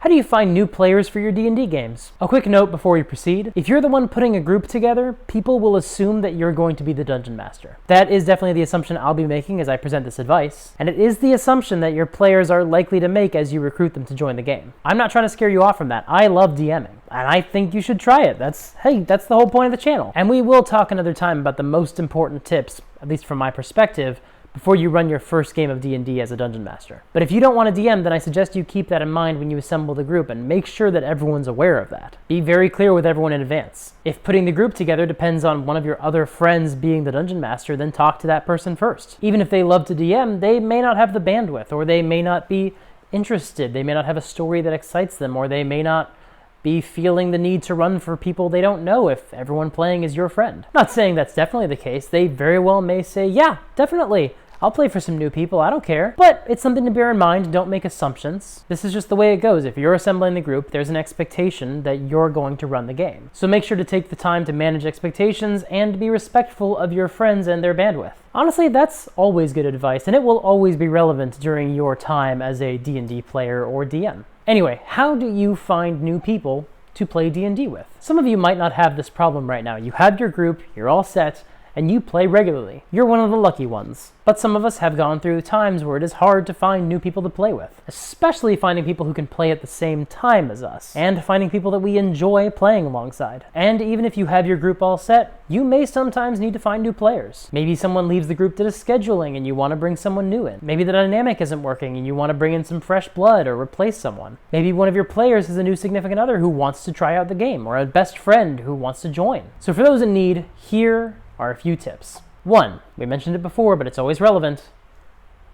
How do you find new players for your D&D games? A quick note before we proceed. If you're the one putting a group together, people will assume that you're going to be the dungeon master. That is definitely the assumption I'll be making as I present this advice, and it is the assumption that your players are likely to make as you recruit them to join the game. I'm not trying to scare you off from that. I love DMing, and I think you should try it. That's the whole point of the channel. And we will talk another time about the most important tips, at least from my perspective, before you run your first game of D&D as a dungeon master. But if you don't want to DM, then I suggest you keep that in mind when you assemble the group and make sure that everyone's aware of that. Be very clear with everyone in advance. If putting the group together depends on one of your other friends being the dungeon master, then talk to that person first. Even if they love to DM, they may not have the bandwidth, or they may not be interested. They may not have a story that excites them, or they may not be feeling the need to run for people they don't know if everyone playing is your friend. Not saying that's definitely the case. They very well may say, yeah, definitely, I'll play for some new people, I don't care. But it's something to bear in mind, don't make assumptions. This is just the way it goes. If you're assembling the group, there's an expectation that you're going to run the game. So make sure to take the time to manage expectations and be respectful of your friends and their bandwidth. Honestly, that's always good advice, and it will always be relevant during your time as a D&D player or DM. Anyway, how do you find new people to play D&D with? Some of you might not have this problem right now. You have your group, you're all set, and you play regularly. You're one of the lucky ones. But some of us have gone through times where it is hard to find new people to play with, especially finding people who can play at the same time as us, and finding people that we enjoy playing alongside. And even if you have your group all set, you may sometimes need to find new players. Maybe someone leaves the group due to scheduling and you want to bring someone new in. Maybe the dynamic isn't working and you want to bring in some fresh blood or replace someone. Maybe one of your players has a new significant other who wants to try out the game, or a best friend who wants to join. So for those in need, here are a few tips. 1, we mentioned it before, but it's always relevant.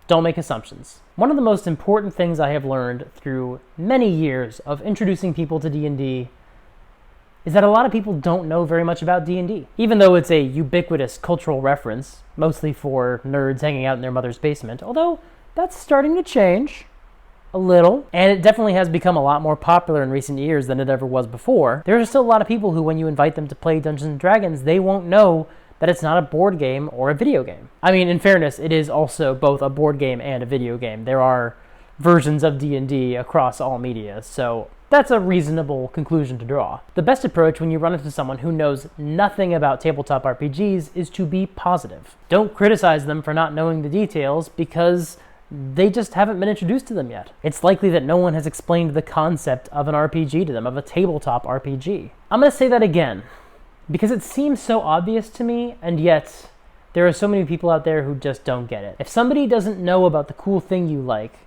Don't make assumptions. One of the most important things I have learned through many years of introducing people to D&D is that a lot of people don't know very much about D&D. Even though it's a ubiquitous cultural reference, mostly for nerds hanging out in their mother's basement, although that's starting to change a little, and it definitely has become a lot more popular in recent years than it ever was before. There are still a lot of people who, when you invite them to play Dungeons & Dragons, they won't know that it's not a board game or a video game. I mean, in fairness, it is also both a board game and a video game. There are versions of D&D across all media, so that's a reasonable conclusion to draw. The best approach when you run into someone who knows nothing about tabletop RPGs is to be positive. Don't criticize them for not knowing the details because they just haven't been introduced to them yet. It's likely that no one has explained the concept of an RPG to them, of a tabletop RPG. I'm going to say that again, because it seems so obvious to me, and yet there are so many people out there who just don't get it. If somebody doesn't know about the cool thing you like,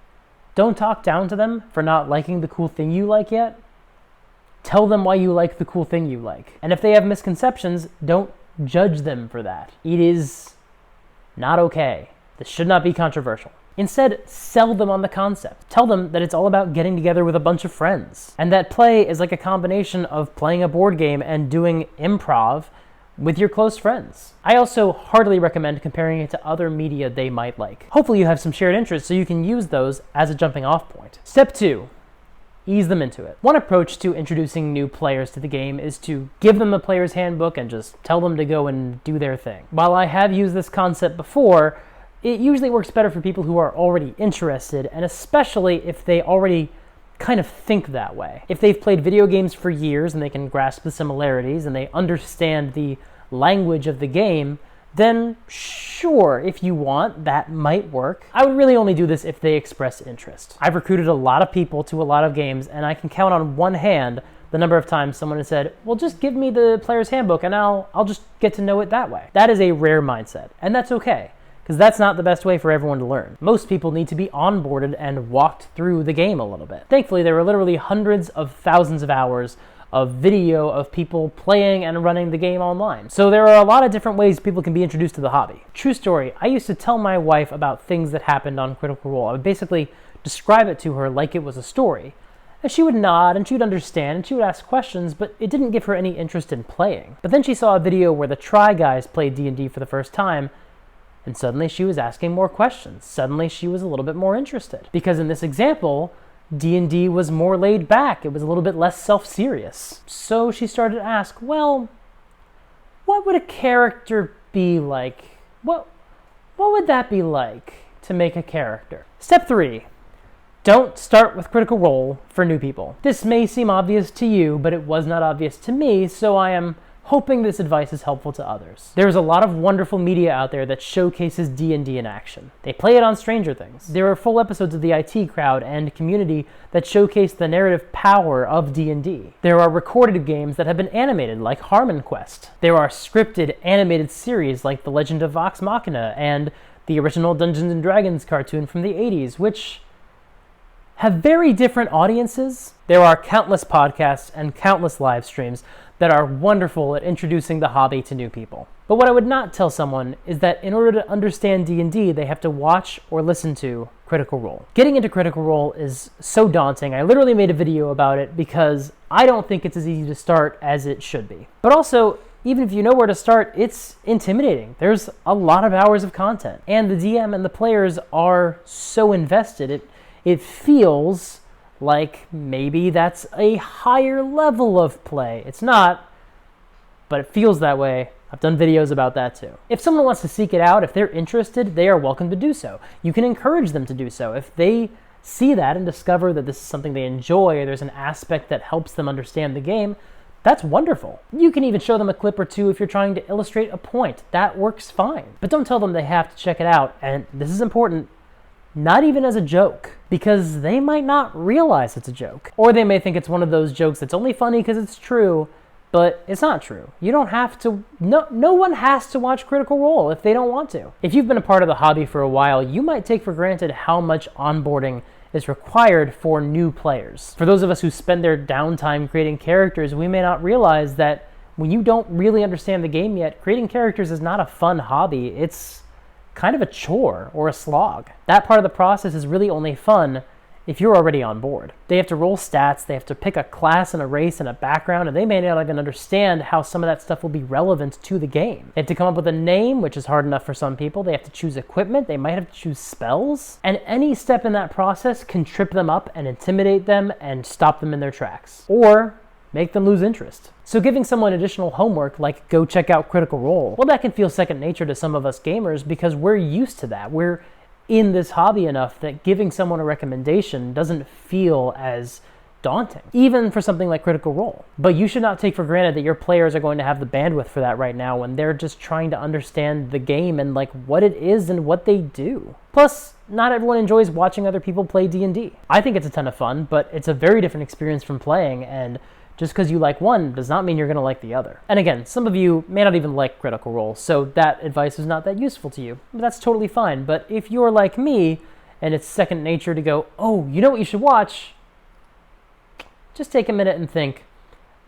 don't talk down to them for not liking the cool thing you like yet. Tell them why you like the cool thing you like. And if they have misconceptions, don't judge them for that. It is not okay. This should not be controversial. Instead, sell them on the concept. Tell them that it's all about getting together with a bunch of friends, and that play is like a combination of playing a board game and doing improv with your close friends. I also heartily recommend comparing it to other media they might like. Hopefully you have some shared interests so you can use those as a jumping off point. Step 2, ease them into it. One approach to introducing new players to the game is to give them a player's handbook and just tell them to go and do their thing. While I have used this concept before, it usually works better for people who are already interested, and especially if they already kind of think that way. If they've played video games for years and they can grasp the similarities and they understand the language of the game, then sure, if you want, that might work. I would really only do this if they express interest. I've recruited a lot of people to a lot of games, and I can count on one hand the number of times someone has said, well, just give me the player's handbook and I'll just get to know it that way. That is a rare mindset, and that's okay, because that's not the best way for everyone to learn. Most people need to be onboarded and walked through the game a little bit. Thankfully, there are literally hundreds of thousands of hours of video of people playing and running the game online. So there are a lot of different ways people can be introduced to the hobby. True story, I used to tell my wife about things that happened on Critical Role. I would basically describe it to her like it was a story. And she would nod, and she would understand, and she would ask questions, but it didn't give her any interest in playing. But then she saw a video where the Try Guys played D&D for the first time, and suddenly she was asking more questions. Suddenly she was a little bit more interested. Because in this example, D&D was more laid back. It was a little bit less self-serious. So she started to ask, well, what would a character be like? What would that be like to make a character? Step 3, Don't start with Critical Role for new people. This may seem obvious to you, but it was not obvious to me, so I am hoping this advice is helpful to others. There's a lot of wonderful media out there that showcases D&D in action. They play it on Stranger Things. There are full episodes of the IT Crowd and Community that showcase the narrative power of D&D. There are recorded games that have been animated, like Harmon Quest. There are scripted animated series like The Legend of Vox Machina and the original Dungeons & Dragons cartoon from the 80s, which have very different audiences. There are countless podcasts and countless live streams that are wonderful at introducing the hobby to new people. But what I would not tell someone is that in order to understand D&D, they have to watch or listen to Critical Role. Getting into Critical Role is so daunting. I literally made a video about it because I don't think it's as easy to start as it should be. But also, even if you know where to start, it's intimidating. There's a lot of hours of content, and the DM and the players are so invested. It feels like maybe that's a higher level of play. It's not, but it feels that way. I've done videos about that too. If someone wants to seek it out, if they're interested, they are welcome to do so. You can encourage them to do so. If they see that and discover that this is something they enjoy, or there's an aspect that helps them understand the game, that's wonderful. You can even show them a clip or two if you're trying to illustrate a point. That works fine. But don't tell them they have to check it out, and this is important, not even as a joke, because they might not realize it's a joke. Or they may think it's one of those jokes that's only funny because it's true, but it's not true. You don't have to, no one has to watch Critical Role if they don't want to. If you've been a part of the hobby for a while, you might take for granted how much onboarding is required for new players. For those of us who spend their downtime creating characters, we may not realize that when you don't really understand the game yet, creating characters is not a fun hobby. It's kind of a chore or a slog. That part of the process is really only fun if you're already on board. They have to roll stats, they have to pick a class and a race and a background, and they may not even understand how some of that stuff will be relevant to the game. They have to come up with a name, which is hard enough for some people. They have to choose equipment, they might have to choose spells, and any step in that process can trip them up and intimidate them and stop them in their tracks, or make them lose interest. So giving someone additional homework, like go check out Critical Role, well, that can feel second nature to some of us gamers because we're used to that. We're in this hobby enough that giving someone a recommendation doesn't feel as daunting, even for something like Critical Role. But you should not take for granted that your players are going to have the bandwidth for that right now when they're just trying to understand the game and like what it is and what they do. Plus, not everyone enjoys watching other people play D&D. I think it's a ton of fun, but it's a very different experience from playing, and just because you like one does not mean you're going to like the other. And again, some of you may not even like Critical Role, so that advice is not that useful to you. But that's totally fine. But if you're like me, and it's second nature to go, oh, you know what you should watch? Just take a minute and think,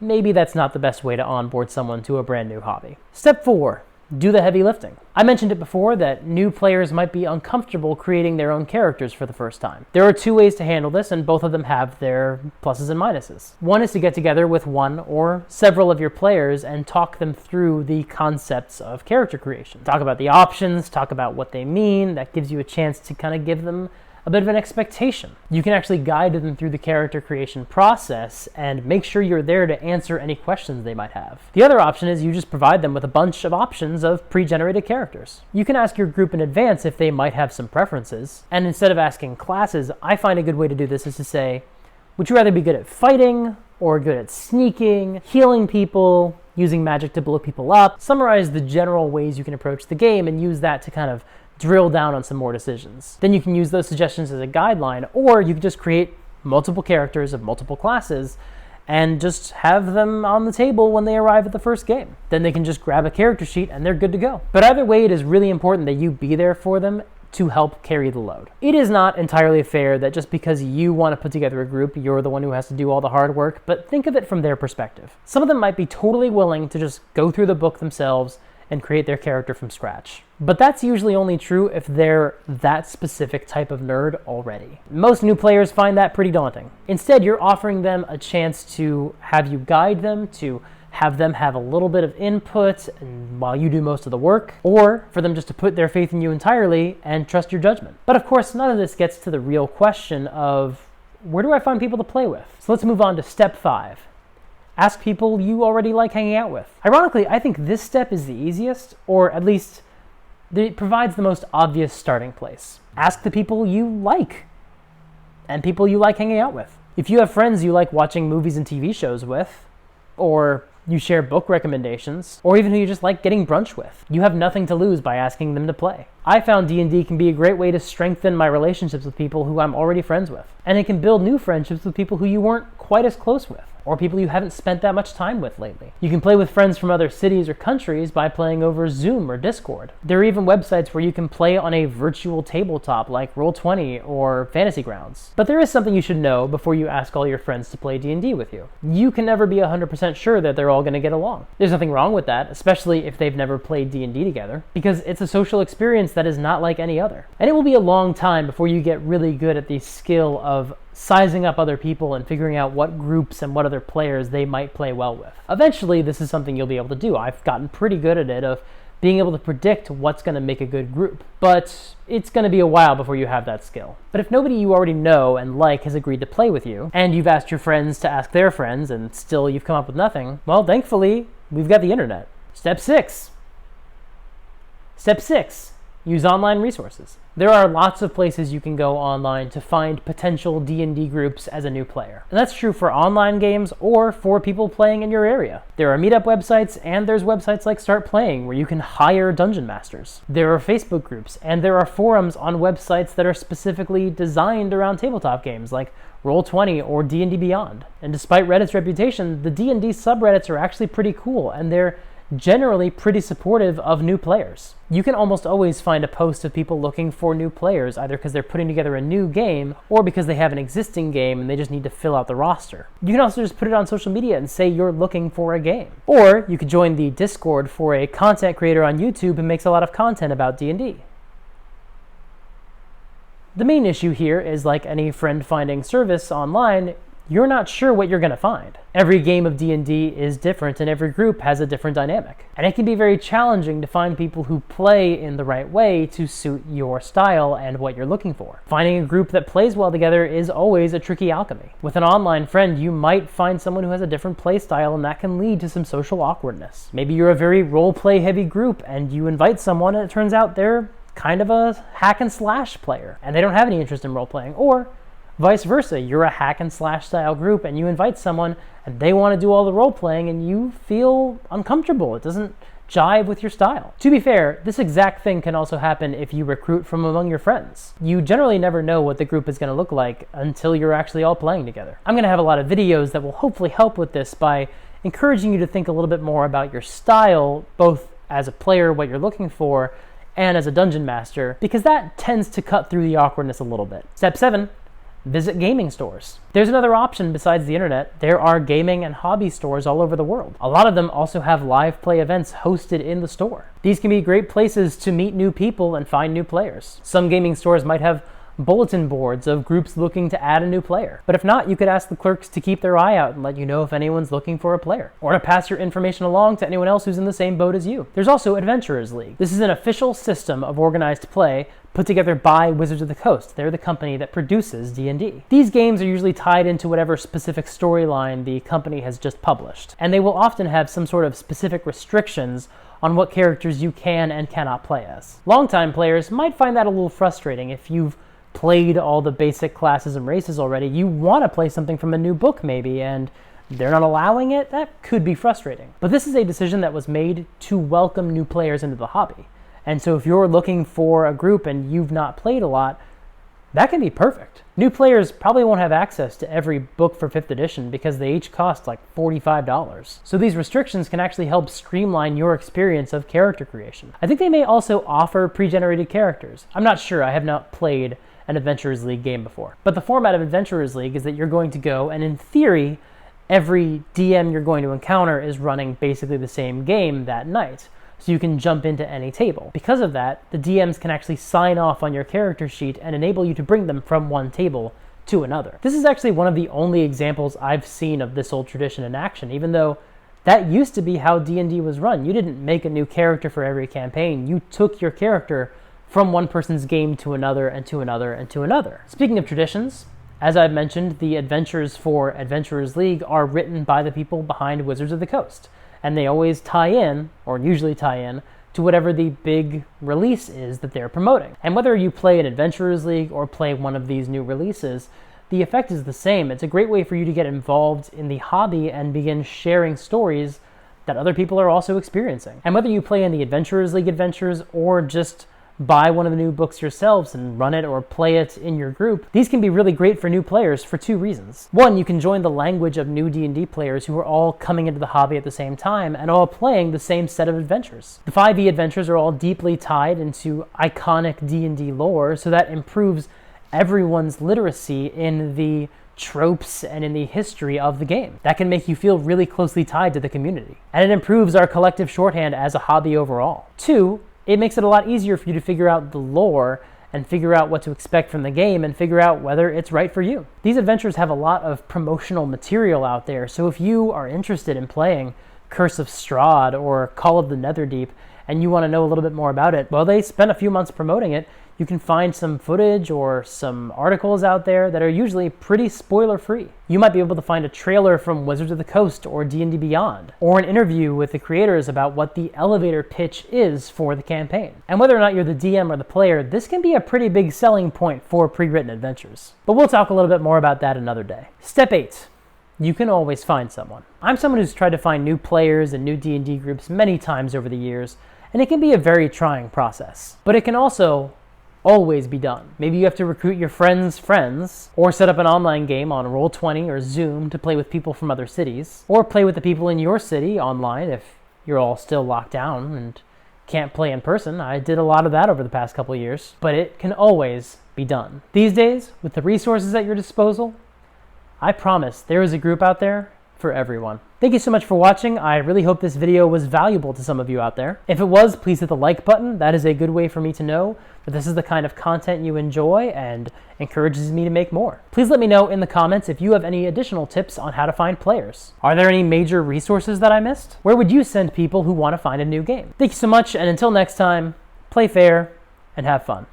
maybe that's not the best way to onboard someone to a brand new hobby. Step 4. Do the heavy lifting. I mentioned it before that new players might be uncomfortable creating their own characters for the first time. There are 2 ways to handle this, and both of them have their pluses and minuses. One is to get together with one or several of your players and talk them through the concepts of character creation. Talk about the options, talk about what they mean. That gives you a chance to kind of give them a bit of an expectation. You can actually guide them through the character creation process and make sure you're there to answer any questions they might have. The other option is you just provide them with a bunch of options of pre-generated characters. You can ask your group in advance if they might have some preferences, and instead of asking classes, I find a good way to do this is to say, would you rather be good at fighting or good at sneaking, healing people, using magic to blow people up? Summarize the general ways you can approach the game and use that to kind of drill down on some more decisions. Then you can use those suggestions as a guideline, or you can just create multiple characters of multiple classes and just have them on the table when they arrive at the first game. Then they can just grab a character sheet and they're good to go. But either way, it is really important that you be there for them to help carry the load. It is not entirely fair that just because you want to put together a group, you're the one who has to do all the hard work, but think of it from their perspective. Some of them might be totally willing to just go through the book themselves and create their character from scratch. But that's usually only true if they're that specific type of nerd already. Most new players find that pretty daunting. Instead, you're offering them a chance to have you guide them, to have them have a little bit of input and while you do most of the work, or for them just to put their faith in you entirely and trust your judgment. But of course, none of this gets to the real question of, where do I find people to play with? So let's move on to step 5. Ask people you already like hanging out with. Ironically, I think this step is the easiest, or at least it provides the most obvious starting place. Ask the people you like. and people you like hanging out with. If you have friends you like watching movies and TV shows with, or you share book recommendations, or even who you just like getting brunch with, you have nothing to lose by asking them to play. I found D&D can be a great way to strengthen my relationships with people who I'm already friends with, and it can build new friendships with people who you weren't quite as close with, or people you haven't spent that much time with lately. You can play with friends from other cities or countries by playing over Zoom or Discord. There are even websites where you can play on a virtual tabletop like Roll20 or Fantasy Grounds. But there is something you should know before you ask all your friends to play D&D with you. You can never be 100% sure that they're all going to get along. There's nothing wrong with that, especially if they've never played D&D together, because it's a social experience that is not like any other. And it will be a long time before you get really good at the skill of sizing up other people and figuring out what groups and what other players they might play well with. Eventually, this is something you'll be able to do. I've gotten pretty good at it, of being able to predict what's going to make a good group. But it's going to be a while before you have that skill. But if nobody you already know and like has agreed to play with you, and you've asked your friends to ask their friends, and still you've come up with nothing, well, thankfully, we've got the internet. Step 6. Use online resources. There are lots of places you can go online to find potential D&D groups as a new player. And that's true for online games or for people playing in your area. There are meetup websites, and there's websites like Start Playing where you can hire dungeon masters. There are Facebook groups, and there are forums on websites that are specifically designed around tabletop games like Roll20 or D&D Beyond. And despite Reddit's reputation, the D&D subreddits are actually pretty cool, and they're generally pretty supportive of new players. You can almost always find a post of people looking for new players, either because they're putting together a new game or because they have an existing game and they just need to fill out the roster. You can also just put it on social media and say you're looking for a game. Or you could join the Discord for a content creator on YouTube who makes a lot of content about D&D. The main issue here is, like any friend-finding service online, you're not sure what you're going to find. Every game of D&D is different, and every group has a different dynamic. And it can be very challenging to find people who play in the right way to suit your style and what you're looking for. Finding a group that plays well together is always a tricky alchemy. With an online friend, you might find someone who has a different play style, and that can lead to some social awkwardness. Maybe you're a very role-play heavy group, and you invite someone, and it turns out they're kind of a hack and slash player, and they don't have any interest in role-playing. Or vice versa, you're a hack and slash style group and you invite someone and they want to do all the role playing and you feel uncomfortable. It doesn't jive with your style. To be fair, this exact thing can also happen if you recruit from among your friends. You generally never know what the group is going to look like until you're actually all playing together. I'm going to have a lot of videos that will hopefully help with this by encouraging you to think a little bit more about your style, both as a player, what you're looking for, and as a dungeon master, because that tends to cut through the awkwardness a little bit. Step 7. Visit gaming stores. There's another option besides the internet. There are gaming and hobby stores all over the world. A lot of them also have live play events hosted in the store. These can be great places to meet new people and find new players. Some gaming stores might have bulletin boards of groups looking to add a new player. But if not, you could ask the clerks to keep their eye out and let you know if anyone's looking for a player, or to pass your information along to anyone else who's in the same boat as you. There's also Adventurers League. This is an official system of organized play put together by Wizards of the Coast. They're the company that produces D&D. These games are usually tied into whatever specific storyline the company has just published, and they will often have some sort of specific restrictions on what characters you can and cannot play as. Longtime players might find that a little frustrating. If you've played all the basic classes and races already, you want to play something from a new book maybe, and they're not allowing it. That could be frustrating. But this is a decision that was made to welcome new players into the hobby. And so if you're looking for a group and you've not played a lot, that can be perfect. New players probably won't have access to every book for 5th edition because they each cost like $45. So these restrictions can actually help streamline your experience of character creation. I think they may also offer pre-generated characters. I'm not sure, I have not played an Adventurers League game before. But the format of Adventurers League is that you're going to go, and in theory, every DM you're going to encounter is running basically the same game that night. So you can jump into any table. Because of that, the DMs can actually sign off on your character sheet and enable you to bring them from one table to another. This is actually one of the only examples I've seen of this old tradition in action, even though that used to be how D&D was run. You didn't make a new character for every campaign. You took your character from one person's game to another and to another and to another. Speaking of traditions, as I've mentioned, the adventures for Adventurers League are written by the people behind Wizards of the Coast. And they always tie in, or usually tie in, to whatever the big release is that they're promoting. And whether you play an Adventurers League or play one of these new releases, the effect is the same. It's a great way for you to get involved in the hobby and begin sharing stories that other people are also experiencing. And whether you play in the Adventurers League adventures or just buy one of the new books yourselves and run it or play it in your group, these can be really great for new players for two reasons. One, you can join the language of new D&D players who are all coming into the hobby at the same time and all playing the same set of adventures. The 5e adventures are all deeply tied into iconic D&D lore, so that improves everyone's literacy in the tropes and in the history of the game. That can make you feel really closely tied to the community. And it improves our collective shorthand as a hobby overall. Two, it makes it a lot easier for you to figure out the lore and figure out what to expect from the game and figure out whether it's right for you. These adventures have a lot of promotional material out there, so if you are interested in playing Curse of Strahd or Call of the Netherdeep and you want to know a little bit more about it, well, they spent a few months promoting it. You can find some footage or some articles out there that are usually pretty spoiler-free. You might be able to find a trailer from Wizards of the Coast or D&D Beyond, or an interview with the creators about what the elevator pitch is for the campaign. And whether or not you're the DM or the player, this can be a pretty big selling point for pre-written adventures. But we'll talk a little bit more about that another day. Step 8. You can always find someone. I'm someone who's tried to find new players and new D&D groups many times over the years, and it can be a very trying process. But it can also always be done. Maybe you have to recruit your friends' friends, or set up an online game on Roll20 or Zoom to play with people from other cities, or play with the people in your city online if you're all still locked down and can't play in person. I did a lot of that over the past couple of years, but it can always be done. These days, with the resources at your disposal, I promise there is a group out there for everyone. Thank you so much for watching. I really hope this video was valuable to some of you out there. If it was, please hit the like button. That is a good way for me to know that this is the kind of content you enjoy and encourages me to make more. Please let me know in the comments if you have any additional tips on how to find players. Are there any major resources that I missed? Where would you send people who want to find a new game? Thank you so much, and until next time, play fair and have fun.